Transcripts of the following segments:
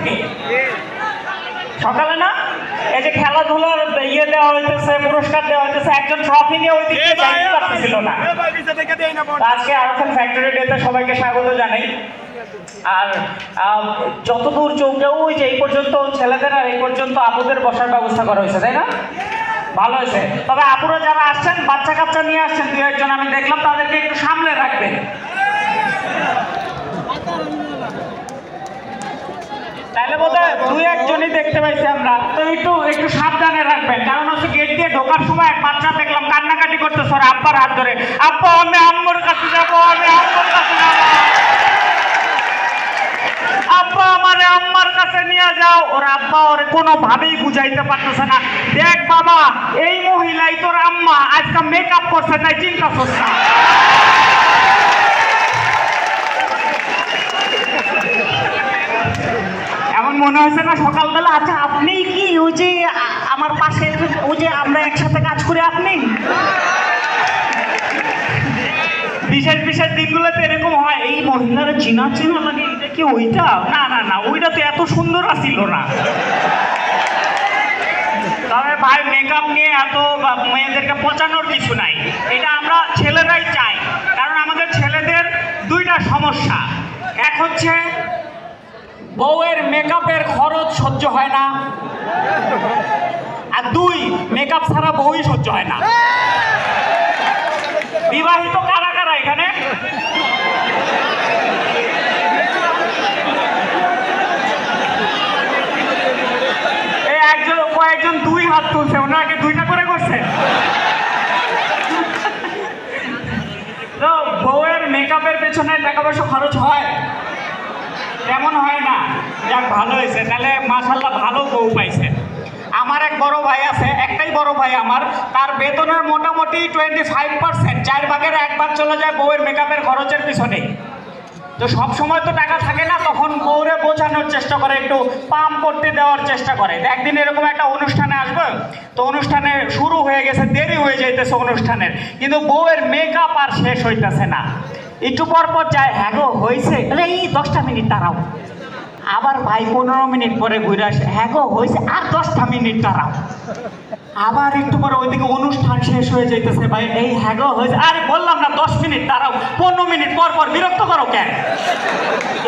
থেকে সকালে না এই যে খেলাধুলার ইয়ে দেওয়া হইতেছে, পুরস্কার দেওয়া হইতেছে, একজন ট্রফি নিয়ে ওই দিকে যাইতে পারতেছিল না। আজকে আরফান ফ্যাক্টরি ডেতে সবাইকে স্বাগত জানাই। আর যতদূর চৌকে ওই যে এই পর্যন্ত ছেলেদের আর এই পর্যন্ত আপুদের বসার ব্যবস্থা করা হয়েছে, তাই না? ভালো হয়েছে। তবে আপুরা যারা আসছেন বাচ্চা কাচ্চা নিয়ে আসছেন দু একজন, আমি দেখলাম তাদেরকে একটু সামলে রাখবেন। তাহলে বোধহয় দুই একজনই দেখতে পাইছি আমরা, তো একটু সাবধানে রাখবেন। কারণ হচ্ছে গেট দিয়ে ঢোকার সময় এক বাচ্চা দেখলাম কান্নাকাটি করতেছে ওর আব্বার হাত ধরে, আব্বা আমি আম্মুর কাছে যাবো, আমি আম্মুর কাছে যাবো, আব্বা আমারে আম্মার কাছে নিয়ে যাও। ওর আব্বা ওর কোনোভাবেই বুঝাইতে পারতেছে না, দেখ বাবা এই মহিলাই তোর আম্মা, আজকে মেকআপ করছে তাই চিন্তা করছে না। এমন মনে হয়েছে না সকালবেলা, আচ্ছা আপনি কি ওই যে আমার পাশে ওই যে আমরা একসাথে কাজ করি, আপনি বিশেষ বিশেষ দিনগুলোতে এরকম হয়, এই মহিলারা চিনা চিনা লাগে, এটা কি ওইটা? না না না, ওইটা তো এত সুন্দর আসিল না। তবে ভাই মেকআপ নিয়ে এত মেয়েদেরকে পচানোর কিছু নাই, এটা আমরা ছেলেরাই চাই। কারণ আমাদের ছেলেদের দুইটা সমস্যা, এক হচ্ছে বউয়ের মেকআপের খরচ সহ্য হয় না, আর দুই মেকআপ ছাড়া বউই সহ্য হয় না। বিবাহিত কারা কারা এখানে? এই একজন কয়েকজন দুই হাত তুলছে, ওনাকে দুইটা করে করছে। তো বউয়ের মেকআপের পেছনে টাকা পয়সা খরচ হয়? তেমন হয় না। যাক ভালো হয়েছে, তাহলে মাশাআল্লাহ ভালো বউ পাইছে। আমার এক বড় ভাই আছে, একটাই বড় ভাই আমার, তার বেতনের মোটামুটি 25%, 4 ভাগের 1 ভাগ চলে যায় বউয়ের মেকআপের খরচের পিছনে। তো সব সময় তো টাকা থাকে না, তখন বউরে বোঝানোর চেষ্টা করে, একটু পাম করতে দেওয়ার চেষ্টা করে। একদিন এরকম একটা অনুষ্ঠানে আসবে, তো অনুষ্ঠানে শুরু হয়ে গেছে, দেরি হয়ে যাইতেছে অনুষ্ঠানের, কিন্তু বউয়ের মেকআপ আর শেষ হইতেছে না। একটু পর পর যায়, হ্যাঁ গো হয়েছে, এই 10টা মিনিট দাঁড়াও। আবার ভাই 15 মিনিট পরে ঘুরে আসে, হ্যাঁ গো হয়েছে, আর 10টা মিনিট দাঁড়াও। আবার একটু পরে ওইদিকে অনুষ্ঠান শেষ হয়ে যাইতেছে, ভাই এই হ্যাঁ গো হয়েছে, আরে বললাম না 10 মিনিট দাঁড়াও, 15 মিনিট পর পর বিরক্ত করো কেন?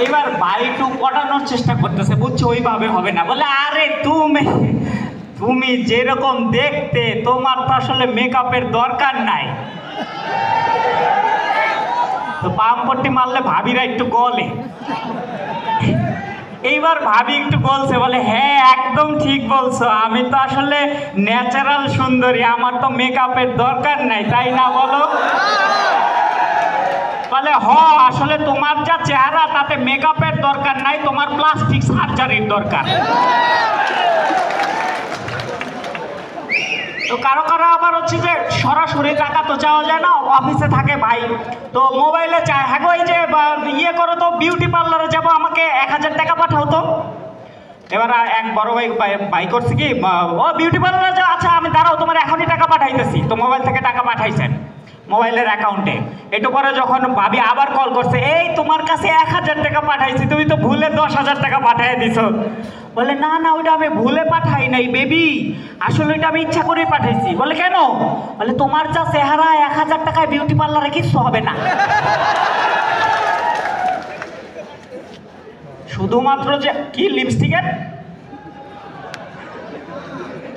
এবার ভাই একটু পটানোর চেষ্টা করতেছে, বুঝছো ওইভাবে হবে না, বলে আরে তুমি যেরকম দেখতে, তোমার তো আসলে মেকআপের দরকার নাই। তো পাম পট্টি মারলে ভাবিরা একটু গলে, এইবার ভাবি একটু বলছে, বলে হ্যাঁ একদম ঠিক বলছো, আমি তো আসলে ন্যাচারাল সুন্দরী, আমার তো মেকআপের দরকার নাই, তাই না বলো? বলে আসলে তোমার যা চেহারা তাতে মেকআপের দরকার নাই, তোমার প্লাস্টিক সার্জারির দরকার। তো কারো কারো আবার হচ্ছে যে সরাসরি টাকা তো চাওয়া যায় না, অফিসে থাকে ভাই, তো মোবাইলে চায়, হ্যাঁ গো এই যে ইয়ে করো তো, বিউটি পার্লারে যাবো, আমাকে 1000 টাকা পাঠাও তো। এবার এক বড় ভাই করছে কি, ও বিউটি পার্লারে যাও, আচ্ছা আমি দাঁড়াও তোমার এখনই টাকা পাঠাইতেছি। তো মোবাইল থেকে টাকা পাঠাইছেন মোবাইলের অ্যাকাউন্টে। একটু পরে যখন ভাবি আবার কল করছে, এই তোমার কাছে 1000 টাকা পাঠাইছি, তুমি তো ভুলে 10,000 টাকা পাঠাই দিছো। বলে না না, ওইটা আমি ভুলে পাঠাই নাই বেবি, আসলে ওইটা আমি ইচ্ছা করে পাঠাইছি। বলে কেন? বলে তোমার যা চেহারা 1000 টাকায় বিউটি পার্লারে কিচ্ছু হবে না। শুধুমাত্র যে কি লিপস্টিকের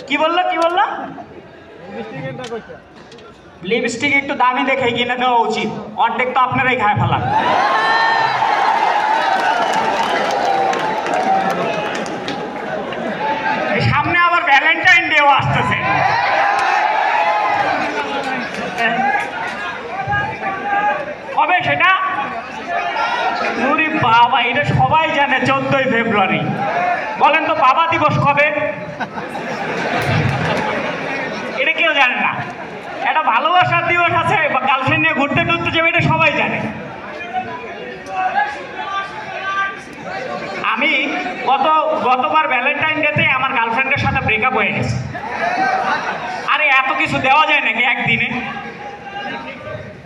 কি বললো লিপস্টিক একটু দামি দেখে কিনে দেওয়া উচিত, অর্ধেক তো আপনারাই খায় ফেলান। সামনে আবার ভ্যালেন্টাইন ডেও আসতেছে, কবে সেটা? ওরে বাবা, এটা সবাই জানে 14ই ফেব্রুয়ারি। বলেন তো বাবা দিবস কবে? এটা কেউ জানে না। এটা ভালোবাসার দিবস আছে, গার্লফ্রেন্ড নিয়ে ঘুরতে টুরতে যাবে, এটা সবাই জানে। আমি গতবার ভ্যালেন্টাইন ডেতে আমার গার্লফ্রেন্ডের সাথে ব্রেকআপ হয়ে গেছে। আরে এত কিছু দেওয়া যায় নাকি একদিনে?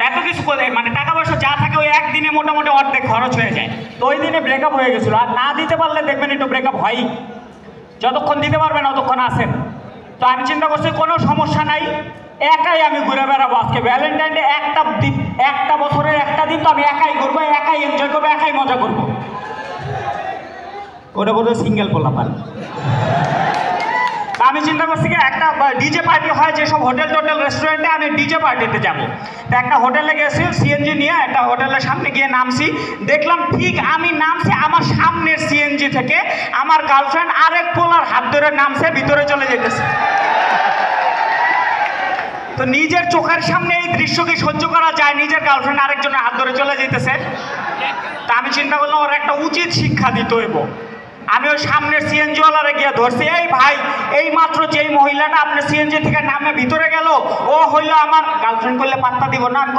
এত কিছু করে মানে টাকা পয়সা যা থাকে ওই একদিনে মোটামুটি অর্ধেক খরচ হয়ে যায়। তো ওই দিনে ব্রেকআপ হয়ে গেছিলো, আর না দিতে পারলে দেখবেন একটু ব্রেকআপ হয়ই, যতক্ষণ দিতে পারবেন ততক্ষণ আসেন। তো আমি চিন্তা করছি কোনো সমস্যা নাই, একাই আমি ঘুরে বেড়াবো। আজকে ভ্যালেন্টাইন ডে একটা বছরের একটা দিন তো আমি একাই ঘুরবো, একাই এনজয় করবো, একাই মজা করবো। ওটা বলবো সিঙ্গেল পোলাপান। আমি চিন্তা করছি কি একটা ডিজে পার্টি হয় যেসব হোটেল টোটেল রেস্টুরেন্টে, আমি ডিজে পার্টিতে যাবো। তো একটা হোটেলে গেছি সিএনজি নিয়ে, একটা হোটেলের সামনে গিয়ে নামছি, দেখলাম ঠিক আমি নামছি আমার সামনের সিএনজি থেকে আমার গার্লফ্রেন্ড আরেক পোলার হাত ধরে নামছে, ভিতরে চলে যেতেছে। তো নিজের চোখের সামনে এই দৃশ্য কি সহ্য করা যায়? নিজের গার্লফ্রেন্ড আরেকজনের হাত ধরে চলে যেতেছে। তা আমি চিন্তা করলাম ওর একটা উচিত শিক্ষা দিতে হইব। আমি ওই সামনের সিএনজিওয়ালারে গিয়ে ধরছি, এই ভাই এই মাত্র যেই মহিলাটা আপনার সিএনজি থেকে নামে ভিতরে গেল ও হইলো আমার গার্লফ্রেন্ড, করলে পাত্তা দিব না। আমি